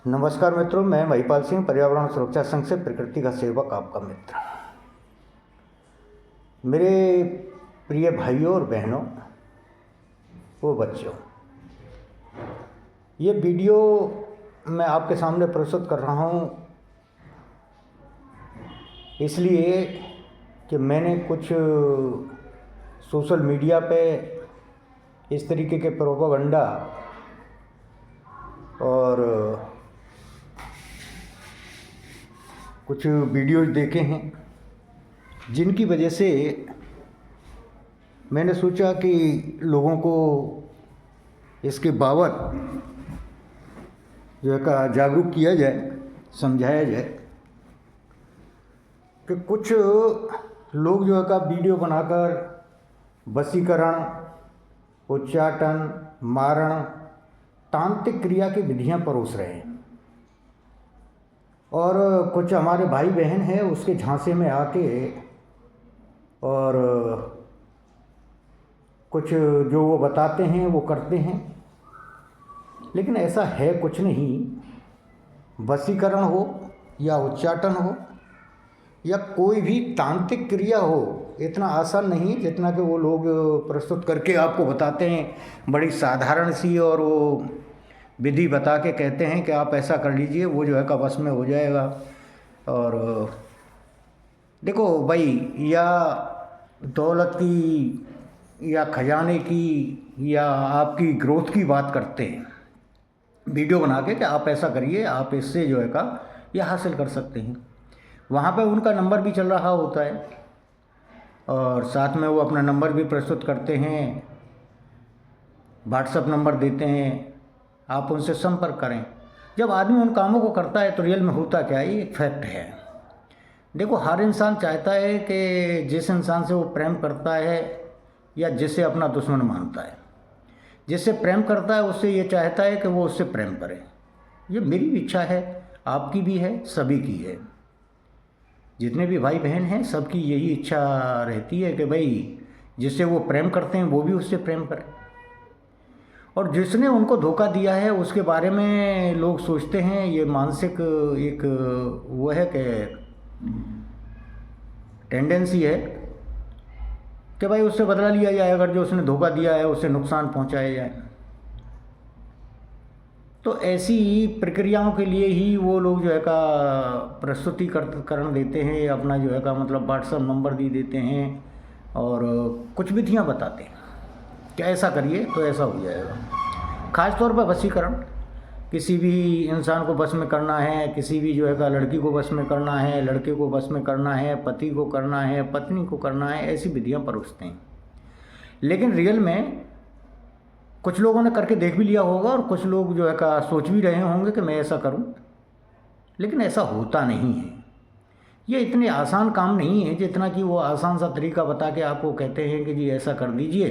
नमस्कार मित्रों, मैं महिपाल सिंह, पर्यावरण सुरक्षा संघ से प्रकृति का सेवक, आपका मित्र। मेरे प्रिय भाइयों और बहनों, वो बच्चों, ये वीडियो मैं आपके सामने प्रस्तुत कर रहा हूँ इसलिए कि मैंने कुछ सोशल मीडिया पे इस तरीके के प्रोपेगेंडा और कुछ वीडियोज देखे हैं, जिनकी वजह से मैंने सोचा कि लोगों को इसके बाबत जो है का जागरूक किया जाए, समझाया जाए कि कुछ लोग जो है का वीडियो बनाकर वशीकरण, उच्चाटन, मारण, तांत्रिक क्रिया की विधियां परोस रहे हैं और कुछ हमारे भाई बहन हैं उसके झांसे में आके और कुछ जो वो बताते हैं वो करते हैं, लेकिन ऐसा है कुछ नहीं। वशीकरण हो या उच्चाटन हो या कोई भी तांत्रिक क्रिया हो, इतना आसान नहीं है जितना कि वो लोग प्रस्तुत करके आपको बताते हैं। बड़ी साधारण सी और वो विधि बता के कहते हैं कि आप ऐसा कर लीजिए, वो जो है का बस में हो जाएगा। और देखो भाई, या दौलत की या खजाने की या आपकी ग्रोथ की बात करते हैं वीडियो बना के कि आप ऐसा करिए, आप इससे जो है का यह हासिल कर सकते हैं। वहाँ पे उनका नंबर भी चल रहा होता है और साथ में वो अपना नंबर भी प्रस्तुत करते हैं, व्हाट्सएप नंबर देते हैं, आप उनसे संपर्क करें। जब आदमी उन कामों को करता है तो रियल में होता क्या है, ये एक फैक्ट है। देखो, हर इंसान चाहता है कि जिस इंसान से वो प्रेम करता है या जिसे अपना दुश्मन मानता है, जिससे प्रेम करता है उससे ये चाहता है कि वो उससे प्रेम करे। ये मेरी भी इच्छा है, आपकी भी है, सभी की है। जितने भी भाई बहन हैं सबकी यही इच्छा रहती है कि भाई जिससे वो प्रेम करते हैं वो भी उससे प्रेम करें। और जिसने उनको धोखा दिया है उसके बारे में लोग सोचते हैं, ये मानसिक एक वो है कि टेंडेंसी है कि भाई उससे बदला लिया जाए, अगर जो उसने धोखा दिया है उससे नुकसान पहुंचाया जाए। तो ऐसी प्रक्रियाओं के लिए ही वो लोग जो है का प्रस्तुतिकरण देते हैं, अपना जो है का मतलब व्हाट्सएप नंबर दे देते हैं और कुछ विधियाँ बताते हैं कि ऐसा करिए तो ऐसा हो जाएगा। ख़ास तौर पर वशीकरण, किसी भी इंसान को बस में करना है, किसी भी जो है का लड़की को बस में करना है, लड़के को बस में करना है, पति को करना है, पत्नी को करना है, ऐसी विधियाँ परोसते हैं। लेकिन रियल में कुछ लोगों ने करके देख भी लिया होगा और कुछ लोग जो है का सोच भी रहे होंगे कि मैं ऐसा करूं, लेकिन ऐसा होता नहीं है। ये इतने आसान काम नहीं है जितना कि वो आसान सा तरीका बता के आपको कहते हैं कि जी ऐसा कर दीजिए,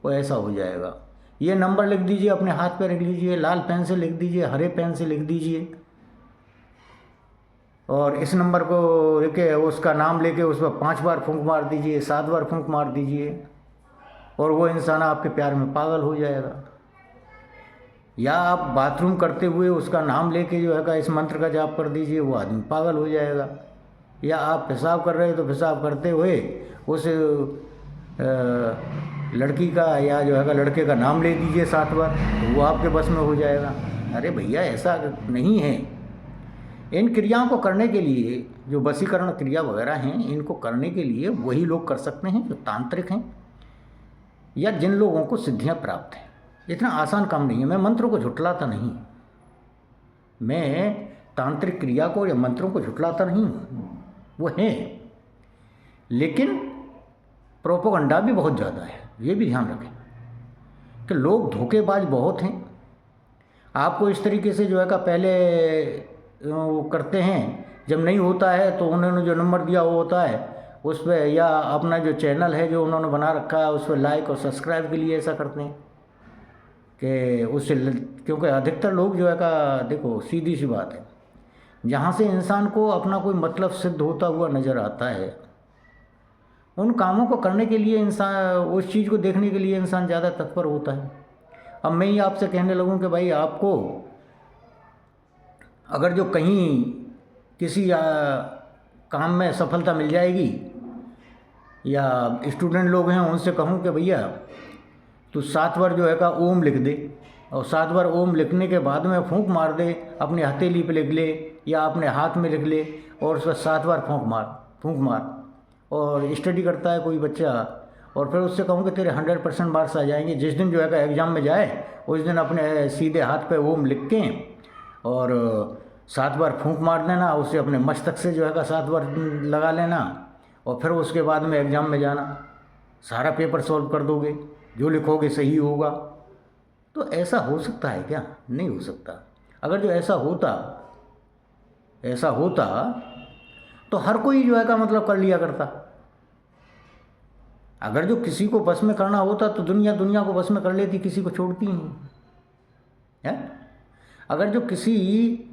वो ऐसा हो जाएगा। ये नंबर लिख दीजिए, अपने हाथ पे लिख लीजिए, लाल पेन से लिख दीजिए, हरे पेन से लिख दीजिए और इस नंबर को लेके उसका नाम लेके उस पर 5 बार फूंक मार दीजिए, 7 बार फूंक मार दीजिए और वो इंसान आपके प्यार में पागल हो जाएगा। या आप बाथरूम करते हुए उसका नाम लेके जो है का इस मंत्र का जाप कर दीजिए, वो आदमी पागल हो जाएगा। या आप पेशाब कर रहे हैं तो पेशाब करते हुए उस लड़की का या जो है का लड़के का नाम ले दीजिए 7 बार, तो वो आपके बस में हो जाएगा। अरे भैया, ऐसा नहीं है। इन क्रियाओं को करने के लिए, जो वशीकरण क्रिया वगैरह हैं, इनको करने के लिए वही लोग कर सकते हैं जो तांत्रिक हैं या जिन लोगों को सिद्धियां प्राप्त हैं। इतना आसान काम नहीं है। मैं मंत्रों को झुटलाता नहीं, मैं तांत्रिक क्रिया को या मंत्रों को झुटलाता नहीं हूँ, वो हैं, लेकिन प्रोपेगेंडा भी बहुत ज़्यादा है। ये भी ध्यान रखें कि लोग धोखेबाज बहुत हैं। आपको इस तरीके से जो है का पहले वो करते हैं, जब नहीं होता है तो उन्होंने जो नंबर दिया वो होता है उस पर, या अपना जो चैनल है जो उन्होंने बना रखा है उस पर लाइक और सब्सक्राइब के लिए ऐसा करते हैं कि उससे, क्योंकि अधिकतर लोग जो है का, देखो सीधी सी बात है, जहाँ से इंसान को अपना कोई मतलब सिद्ध होता हुआ नज़र आता है, उन कामों को करने के लिए इंसान, उस चीज़ को देखने के लिए इंसान ज़्यादा तत्पर होता है। अब मैं ही आपसे कहने लगूँ कि भाई आपको अगर जो कहीं किसी काम में सफलता मिल जाएगी, या स्टूडेंट लोग हैं उनसे कहूँ कि भैया तो 7 बार जो है का ओम लिख दे, और 7 बार ओम लिखने के बाद में फूंक मार दे, अपनी हथेली पे लिख ले या अपने हाथ में लिख ले, और उसका 7 बार फूंक मार, और स्टडी करता है कोई बच्चा, और फिर उससे कहूँ कि तेरे 100% मार्क्स आ जाएंगे। जिस दिन जो है का एग्ज़ाम में जाए उस दिन अपने सीधे हाथ पे ओम लिख के और 7 बार फूंक मार देना, उसे अपने मस्तक से जो है का 7 बार लगा लेना, और फिर उसके बाद में एग्ज़ाम में जाना, सारा पेपर सॉल्व कर दोगे, जो लिखोगे सही होगा। तो ऐसा हो सकता है क्या? नहीं हो सकता। अगर जो ऐसा होता तो हर कोई जो है का मतलब कर लिया करता। अगर जो किसी को बस में करना होता तो दुनिया को बस में कर लेती, किसी को छोड़ती नहीं है। अगर जो किसी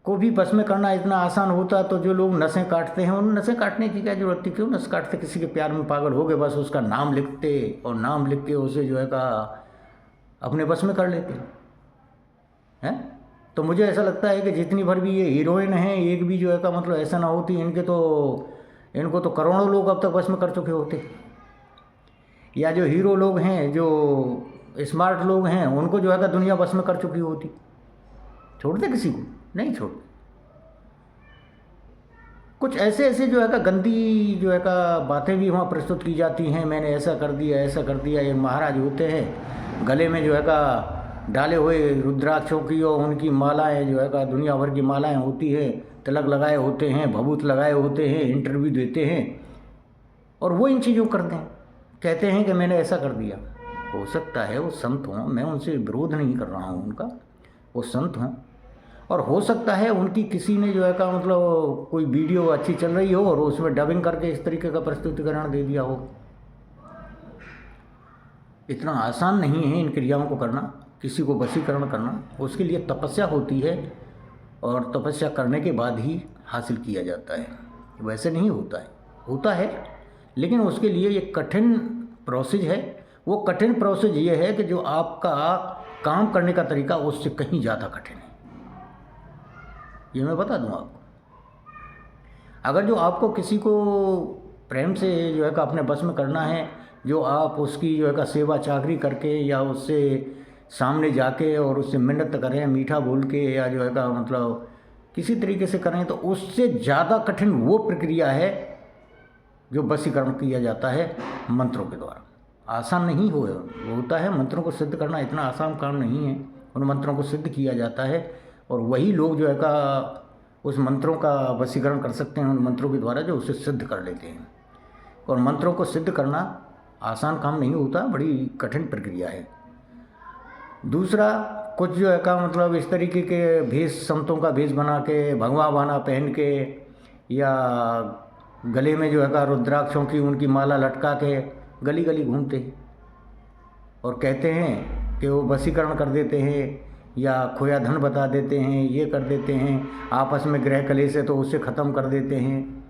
को भी बस में करना इतना आसान होता तो जो लोग नसें काटते हैं उन नसें काटने की क्या जरूरत थी? क्यों नस काटते? किसी के प्यार में पागल हो गए, बस उसका नाम लिखते और नाम लिख के उसे जो है का अपने बस में कर लेते हैं। तो मुझे ऐसा लगता है कि जितनी भर भी ये हीरोइन हैं, एक भी जो है का मतलब ऐसा ना होती, इनको तो करोड़ों लोग अब तक बस में कर चुके होते। या जो हीरो लोग हैं, जो स्मार्ट लोग हैं, उनको जो है का दुनिया बस में कर चुकी होती। छोड़ते किसी को? नहीं छोड़ते। कुछ ऐसे जो है का गंदी जो है का बातें भी वहाँ प्रस्तुत की जाती हैं। मैंने ऐसा कर दिया। ये महाराज होते हैं, गले में जो है का डाले हुए रुद्राक्षों की और उनकी मालाएं जो है का दुनिया भर की मालाएं होती है, तिलक लगाए होते हैं, भभूत लगाए होते हैं, इंटरव्यू देते हैं, और वो इन चीज़ों करते हैं, कहते हैं कि मैंने ऐसा कर दिया। हो सकता है वो संत हों, मैं उनसे विरोध नहीं कर रहा हूँ उनका, वो संत हों, और हो सकता है उनकी किसी ने जो है का मतलब कोई वीडियो अच्छी चल रही हो और उसमें डबिंग करके इस तरीके का प्रस्तुतिकरण दे दिया हो। इतना आसान नहीं है इन क्रियाओं को करना, किसी को वशीकरण करना। उसके लिए तपस्या होती है, और तपस्या करने के बाद ही हासिल किया जाता है, वैसे नहीं होता है लेकिन उसके लिए एक कठिन प्रोसेस है। वो कठिन प्रोसेस ये है कि जो आपका काम करने का तरीका उससे कहीं ज़्यादा कठिन है, ये मैं बता दूं आपको। अगर जो आपको किसी को प्रेम से जो है का अपने बस में करना है, जो आप उसकी जो है का सेवा चाकरी करके या उससे सामने जाके और उससे मिन्नत करें, मीठा बोल के, या जो है का मतलब किसी तरीके से करें, तो उससे ज़्यादा कठिन वो प्रक्रिया है जो वशीकरण किया जाता है मंत्रों के द्वारा। आसान नहीं होता है, मंत्रों को सिद्ध करना इतना आसान काम नहीं है। उन मंत्रों को सिद्ध किया जाता है, और वही लोग जो है का उस मंत्रों का वशीकरण कर सकते हैं उन मंत्रों के द्वारा जो उसे सिद्ध कर लेते हैं। और मंत्रों को सिद्ध करना आसान काम नहीं होता, बड़ी कठिन प्रक्रिया है। दूसरा, कुछ जो है का मतलब इस तरीके के भेष, संतों का भेष बना के, भगवा बाना पहन के, या गले में जो है का रुद्राक्षों की उनकी माला लटका के गली गली घूमते हैं और कहते हैं कि वो वशीकरण कर देते हैं, या खोया धन बता देते हैं, ये कर देते हैं, आपस में ग्रह कलेश है तो उससे ख़त्म कर देते हैं।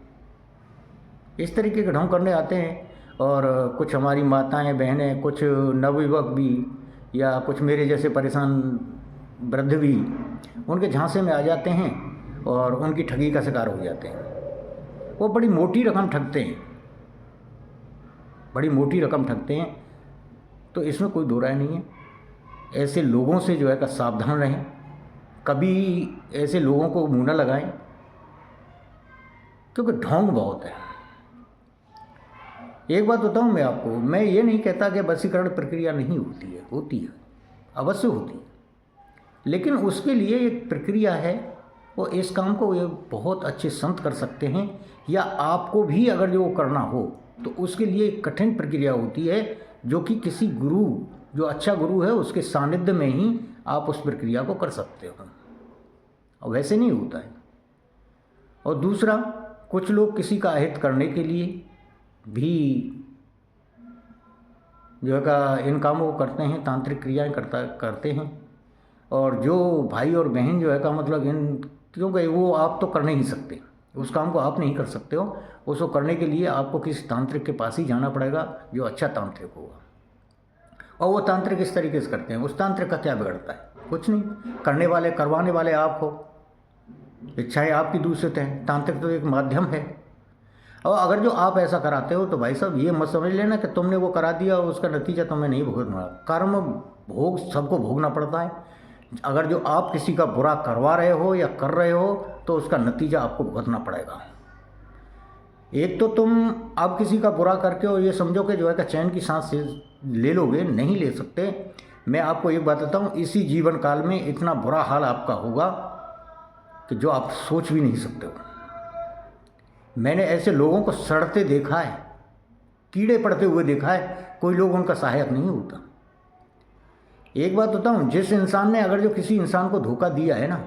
इस तरीके के ढोंग करने आते हैं। और कुछ हमारी माताएं, बहनें, कुछ नवयुवक भी, या कुछ मेरे जैसे परेशान वृद्ध भी उनके झांसे में आ जाते हैं और उनकी ठगी का शिकार हो जाते हैं। वो बड़ी मोटी रकम ठगते हैं, तो इसमें कोई दो राय नहीं है। ऐसे लोगों से जो है का सावधान रहें, कभी ऐसे लोगों को मुँह न लगाएं, क्योंकि ढोंग बहुत है। एक बात बताऊं मैं आपको, मैं ये नहीं कहता कि वशीकरण प्रक्रिया नहीं होती है, अवश्य होती है, लेकिन उसके लिए एक प्रक्रिया है। वो इस काम को ये बहुत अच्छे संत कर सकते हैं, या आपको भी अगर जो करना हो तो उसके लिए एक कठिन प्रक्रिया होती है, जो कि किसी गुरु, जो अच्छा गुरु है, उसके सानिध्य में ही आप उस प्रक्रिया को कर सकते हो, और वैसे नहीं होता है। और दूसरा, कुछ लोग किसी का अहित करने के लिए भी जो है का इन कामों को करते हैं, तांत्रिक क्रियाएं करते हैं। और जो भाई और बहन जो है का मतलब क्योंकि वो आप तो कर नहीं सकते, उस काम को आप नहीं कर सकते हो, उसको करने के लिए आपको किसी तांत्रिक के पास ही जाना पड़ेगा, जो अच्छा तांत्रिक होगा। और वो तांत्रिक इस तरीके से करते हैं, उस तांत्रिक का क्या बिगड़ता है? कुछ नहीं। करने वाले, करवाने वाले आप हो, इच्छाएं आपकी दूषित हैं, तांत्रिक तो एक माध्यम है। और अगर जो आप ऐसा कराते हो तो भाई साहब ये मत समझ लेना कि तुमने वो करा दिया और उसका नतीजा तुम्हें नहीं भुगतना। कर्म भोग सबको भोगना पड़ता है। अगर जो आप किसी का बुरा करवा रहे हो या कर रहे हो तो उसका नतीजा आपको भुगतना पड़ेगा। एक तो तुम अब किसी का बुरा करके और ये समझो कि जो है कि चैन की सांस ले लोगे, नहीं ले सकते। मैं आपको एक बात बताऊँ, इसी जीवन काल में इतना बुरा हाल आपका होगा कि जो आप सोच भी नहीं सकते हो। मैंने ऐसे लोगों को सड़ते देखा है, कीड़े पड़ते हुए देखा है, कोई लोग उनका सहायक नहीं होता। एक बात बताऊँ, जिस इंसान ने अगर जो किसी इंसान को धोखा दिया है ना,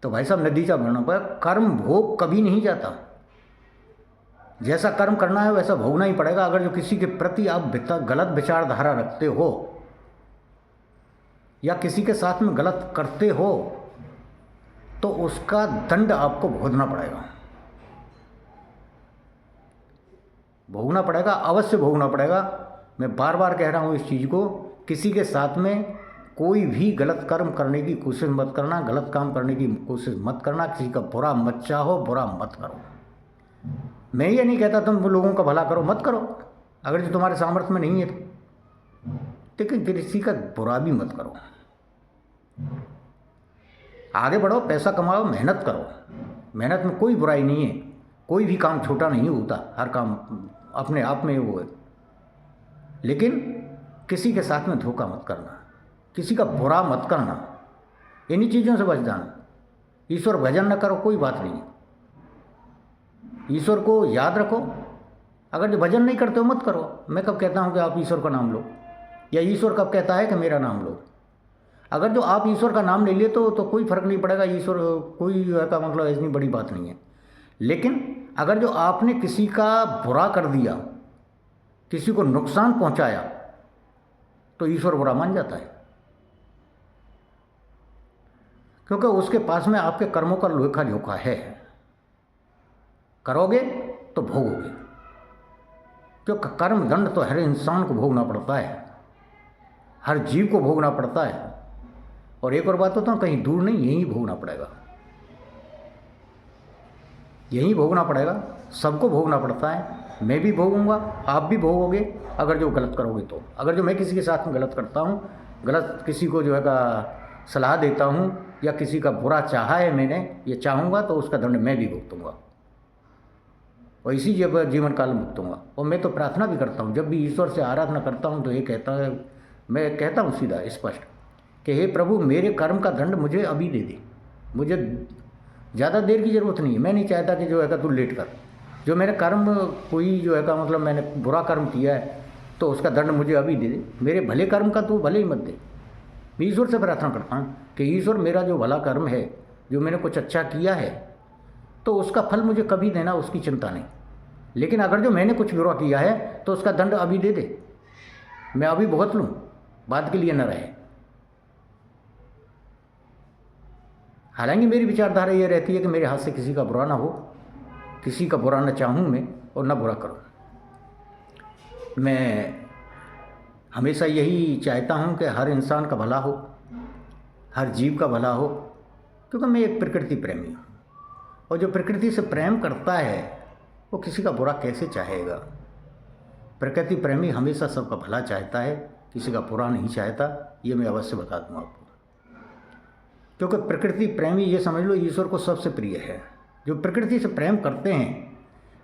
तो भाई साहब नतीजा भरना पड़ेगा। कर्म भोग कभी नहीं जाता। जैसा कर्म करना है वैसा भोगना ही पड़ेगा। अगर जो किसी के प्रति आप गलत विचारधारा रखते हो या किसी के साथ में गलत करते हो तो उसका दंड आपको भोगना पड़ेगा। भोगना पड़ेगा, अवश्य भोगना पड़ेगा। मैं बार बार कह रहा हूँ इस चीज़ को, किसी के साथ में कोई भी गलत कर्म करने की कोशिश मत करना, गलत काम करने की कोशिश मत करना, किसी का बुरा मत चाहो, बुरा मत करो। मैं ये नहीं कहता तुम लोगों का भला करो, मत करो अगर जो तुम्हारे सामर्थ्य में नहीं है तो, लेकिन किसी का बुरा भी मत करो। आगे बढ़ो, पैसा कमाओ, मेहनत करो। मेहनत में कोई बुराई नहीं है। कोई भी काम छोटा नहीं होता, हर काम अपने आप में वो है। लेकिन किसी के साथ में धोखा मत करना, किसी का बुरा मत करना, इन्हीं चीज़ों से बच जाना। ईश्वर भजन न करो, कोई बात नहीं। ईश्वर को याद रखो। अगर जो भजन नहीं करते हो मत करो। मैं कब कहता हूँ कि आप ईश्वर का नाम लो, या ईश्वर कब कहता है कि मेरा नाम लो? अगर जो आप ईश्वर का नाम ले लिए तो कोई फर्क नहीं पड़ेगा। ईश्वर कोई का मतलब इतनी बड़ी बात नहीं है। लेकिन अगर जो आपने किसी का बुरा कर दिया, किसी को नुकसान पहुंचाया, तो ईश्वर बुरा मान जाता है, क्योंकि उसके पास में आपके कर्मों का लेखा जोखा है। करोगे तो भोगोगे, क्योंकि कर्म दंड तो हर इंसान को भोगना पड़ता है, हर जीव को भोगना पड़ता है। और एक और बात होता है, कहीं दूर नहीं, यहीं भोगना पड़ेगा, यहीं भोगना पड़ेगा। सबको भोगना पड़ता है। मैं भी भोगूंगा, आप भी भोगोगे अगर जो गलत करोगे तो। अगर जो मैं किसी के साथ में गलत करता हूँ, गलत किसी को जो है का सलाह देता हूँ, या किसी का बुरा चाहा है मैंने, ये चाहूँगा, तो उसका दंड मैं भी भुगतूंगा और इसी जीवन काल में भुगतूंगा। और मैं तो प्रार्थना भी करता हूँ, जब भी ईश्वर से आराधना करता हूँ तो ये कहता है, मैं कहता हूँ सीधा स्पष्ट कि हे प्रभु, मेरे कर्म का दंड मुझे अभी दे दे। मुझे ज़्यादा देर की ज़रूरत नहीं है। मैं नहीं चाहता कि जो है तू लेट कर। जो मेरे कर्म कोई जो है मतलब मैंने बुरा कर्म किया है तो उसका दंड मुझे अभी दे दे। मेरे भले कर्म का तू भले ही मत दे। मैं ईश्वर से प्रार्थना करता हूँ कि ईश्वर, मेरा जो भला कर्म है, जो मैंने कुछ अच्छा किया है, तो उसका फल मुझे कभी देना, उसकी चिंता नहीं। लेकिन अगर जो मैंने कुछ बुरा किया है तो उसका दंड अभी दे दे, मैं अभी भुगत लूँ, बाद के लिए न रहे। हालांकि मेरी विचारधारा ये रहती है कि मेरे हाथ से किसी का बुरा ना हो, किसी का बुरा न चाहूँ मैं और न बुरा करूँ। मैं हमेशा यही चाहता हूँ कि हर इंसान का भला हो, हर जीव का भला हो, क्योंकि मैं एक प्रकृति प्रेमी हूँ। और जो प्रकृति से प्रेम करता है वो किसी का बुरा कैसे चाहेगा? प्रकृति प्रेमी हमेशा सबका भला चाहता है, किसी का बुरा नहीं चाहता। ये मैं अवश्य बता दूँ आपको, क्योंकि प्रकृति प्रेमी, ये समझ लो, ईश्वर को सबसे प्रिय है। जो प्रकृति से प्रेम करते हैं,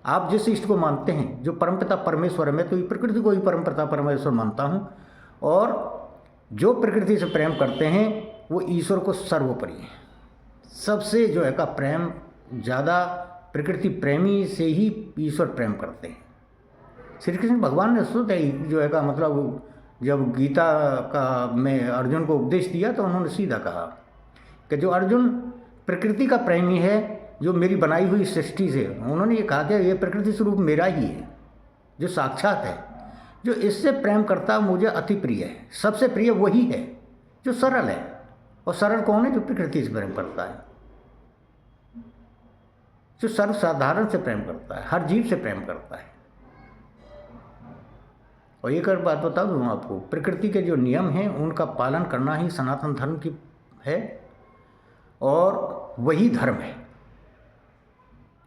आप जिस इष्ट को मानते हैं, जो परमपिता परमेश्वर है, मैं तो प्रकृति को ही परमपिता परमेश्वर मानता हूँ। और जो प्रकृति से प्रेम करते हैं वो ईश्वर को सर्वोपरि है। सबसे जो है का प्रेम ज़्यादा प्रकृति प्रेमी से ही ईश्वर प्रेम करते हैं। श्री कृष्ण भगवान ने खुद जो है का मतलब, जब गीता का में अर्जुन को उपदेश दिया तो उन्होंने सीधा कहा कि जो अर्जुन प्रकृति का प्रेमी है, जो मेरी बनाई हुई सृष्टि से, उन्होंने ये कहा कि ये प्रकृति स्वरूप मेरा ही है, जो साक्षात है, जो इससे प्रेम करता मुझे अति प्रिय है। सबसे प्रिय वही है जो सरल है। और सरल कौन है? जो प्रकृति से प्रेम करता है, जो सर्वसाधारण से प्रेम करता है, हर जीव से प्रेम करता है। और एक और बात बता दूँ आपको, प्रकृति के जो नियम हैं उनका पालन करना ही सनातन धर्म की है और वही धर्म है।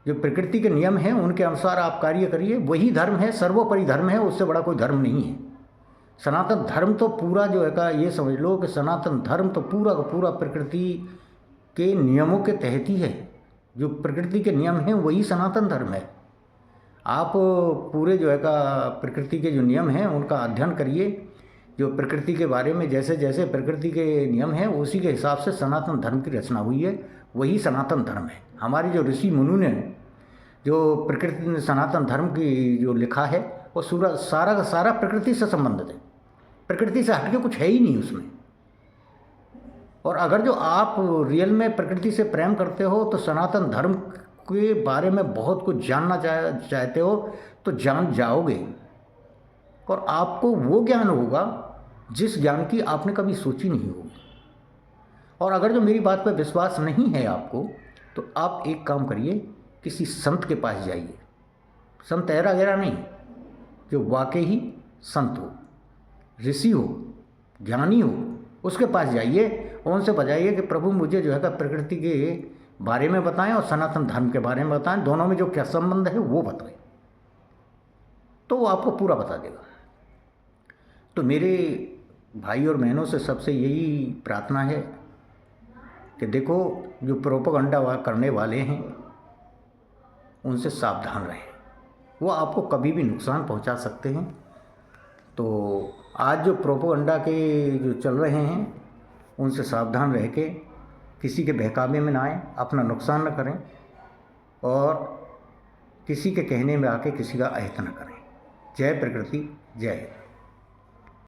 जो प्रकृति के नियम हैं उनके अनुसार आप कार्य करिए, वही धर्म है, सर्वोपरि धर्म है, उससे बड़ा कोई धर्म नहीं है। सनातन धर्म तो पूरा जो है का ये समझ लो कि सनातन धर्म तो पूरा का पूरा प्रकृति के नियमों के तहत ही है। जो प्रकृति के नियम हैं वही सनातन धर्म है। आप पूरे जो है का प्रकृति के जो नियम हैं उनका अध्ययन करिए। जो प्रकृति के बारे में जैसे जैसे प्रकृति के नियम हैं उसी के हिसाब से सनातन धर्म की रचना हुई है, वही सनातन धर्म है। हमारे जो ऋषि मुनि ने जो प्रकृति सनातन धर्म की जो लिखा है वो सारा का सारा प्रकृति से संबंधित है। प्रकृति से हटके कुछ है ही नहीं उसमें। और अगर जो आप रियल में प्रकृति से प्रेम करते हो तो सनातन धर्म के बारे में बहुत कुछ जानना चाहते हो तो जान जाओगे, और आपको वो ज्ञान होगा जिस ज्ञान की आपने कभी सोची नहीं होगी। और अगर जो मेरी बात पर विश्वास नहीं है आपको तो आप एक काम करिए, किसी संत के पास जाइए। संत ऐरा गहरा नहीं, जो वाकई ही संत हो, ऋषि हो, ज्ञानी हो, उसके पास जाइए और उनसे बताइए कि प्रभु मुझे जो है प्रकृति के बारे में बताएं और सनातन धर्म के बारे में बताएं, दोनों में जो क्या संबंध है वो बताएं, तो वो आपको पूरा बता देगा। तो मेरे भाई और बहनों से सबसे यही प्रार्थना है कि देखो, जो प्रोपेगेंडा करने वाले हैं उनसे सावधान रहें, वो आपको कभी भी नुकसान पहुंचा सकते हैं। तो आज जो प्रोपेगेंडा के जो चल रहे हैं उनसे सावधान रह के किसी के बहकावे में ना आए, अपना नुकसान न करें और किसी के कहने में आके किसी का अहित न करें। जय प्रकृति, जय।